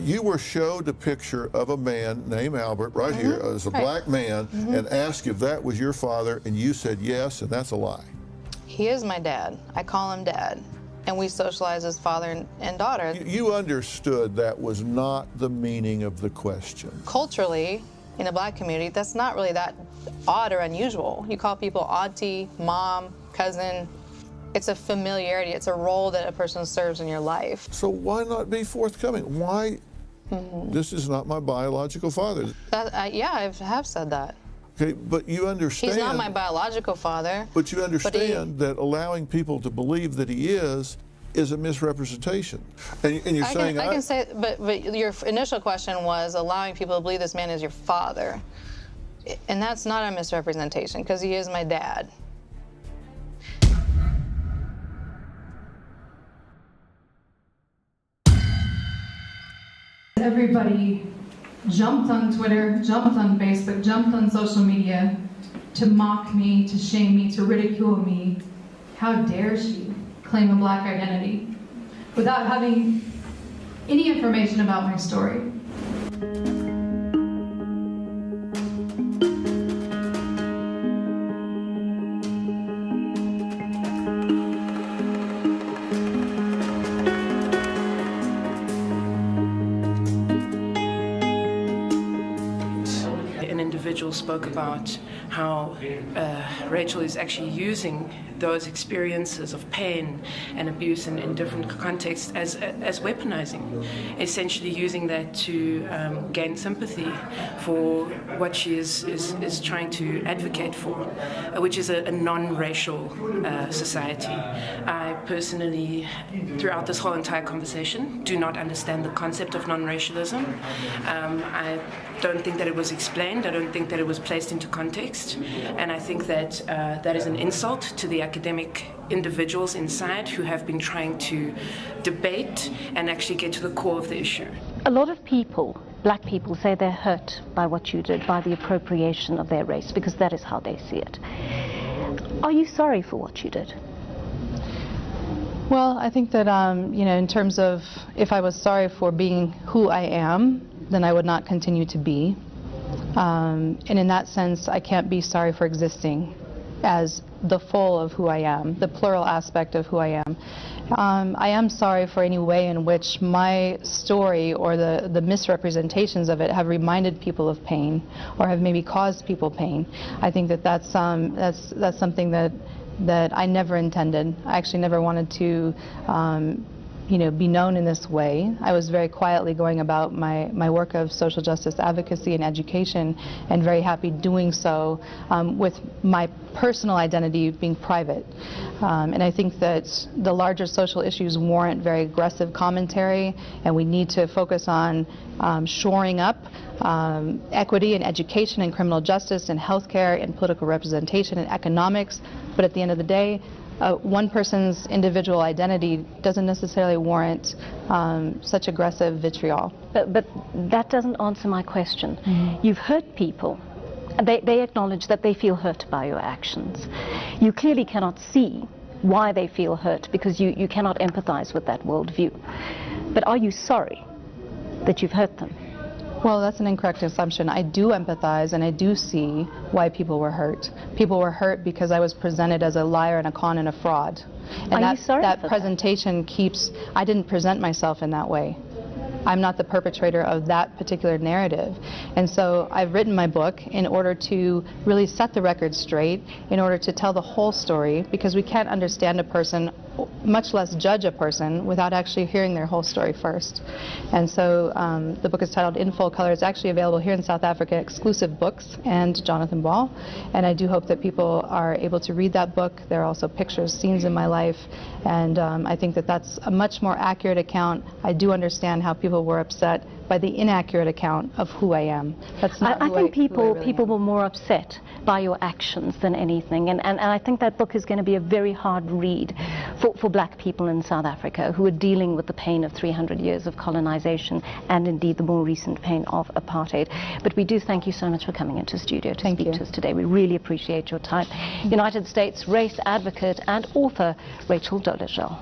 You were showed a picture of a man named Albert right here as a black man and asked if that was your father, and you said yes, and that's a lie. He is my dad. I call him dad. And we socialize as father and daughter. You understood that was not the meaning of the question. Culturally, in the black community, that's not really that odd or unusual. You call people auntie, mom, cousin. It's a familiarity. It's a role that a person serves in your life. So why not be forthcoming? Why? This is not my biological father. Yeah, I have said that. Okay, but you understand. He's not my biological father. But you understand that allowing people to believe that he is a misrepresentation. And you're saying I can say, but your initial question was allowing people to believe this man is your father. And that's not a misrepresentation, because he is my dad. Everybody jumped on Twitter, jumped on Facebook, jumped on social media to mock me, to shame me, to ridicule me. How dare she claim a black identity without having any information about my story? Spoke about how Rachel is actually using those experiences of pain and abuse in different contexts as weaponizing, essentially using that to gain sympathy for what she is trying to advocate for, which is a non-racial society. I personally, throughout this whole entire conversation, do not understand the concept of non-racialism. I don't think that it was explained. I don't think that it was placed into context. And I think that that is an insult to the academic individuals inside who have been trying to debate and actually get to the core of the issue. A lot of people, black people, say they're hurt by what you did, by the appropriation of their race, because that is how they see it. Are you sorry for what you did? Well, I think that, in terms of if I was sorry for being who I am, then I would not continue to be. And in that sense, I can't be sorry for existing as the full of who I am, the plural aspect of who I am. I am sorry for any way in which my story or the misrepresentations of it have reminded people of pain or have maybe caused people pain. I think that that's something that I never intended. I actually never wanted to be known in this way. I was very quietly going about my work of social justice advocacy and education, and very happy doing so with my personal identity being private. And I think that the larger social issues warrant very aggressive commentary, and we need to focus on shoring up equity and education and criminal justice and healthcare and political representation and economics. But at the end of the day, one person's individual identity doesn't necessarily warrant such aggressive vitriol. But that doesn't answer my question. You've hurt people. They acknowledge that they feel hurt by your actions. You clearly cannot see why they feel hurt because you cannot empathize with that worldview. But are you sorry that you've hurt them? Well, that's an incorrect assumption. I do empathize and I do see why people were hurt. People were hurt because I was presented as a liar and a con and a fraud. And are you sorry that for presentation keeps, I didn't present myself in that way. I'm not the perpetrator of that particular narrative. And so I've written my book in order to really set the record straight, in order to tell the whole story, because we can't understand a person, much less judge a person, without actually hearing their whole story first. And so the book is titled In Full Color. It's actually available here in South Africa, Exclusive Books and Jonathan Ball. And I do hope that people are able to read that book. There are also pictures, scenes in my life, and I think that that's a much more accurate account. I do understand how people were upset by the inaccurate account of who I am. That's not I think people really were more upset by your actions than anything, and I think that book is going to be a very hard read for black people in South Africa who are dealing with the pain of 300 years of colonization and indeed the more recent pain of apartheid. But we do thank you so much for coming into studio to speak to us today. We really appreciate your time. United States race advocate and author Rachel Dolezal.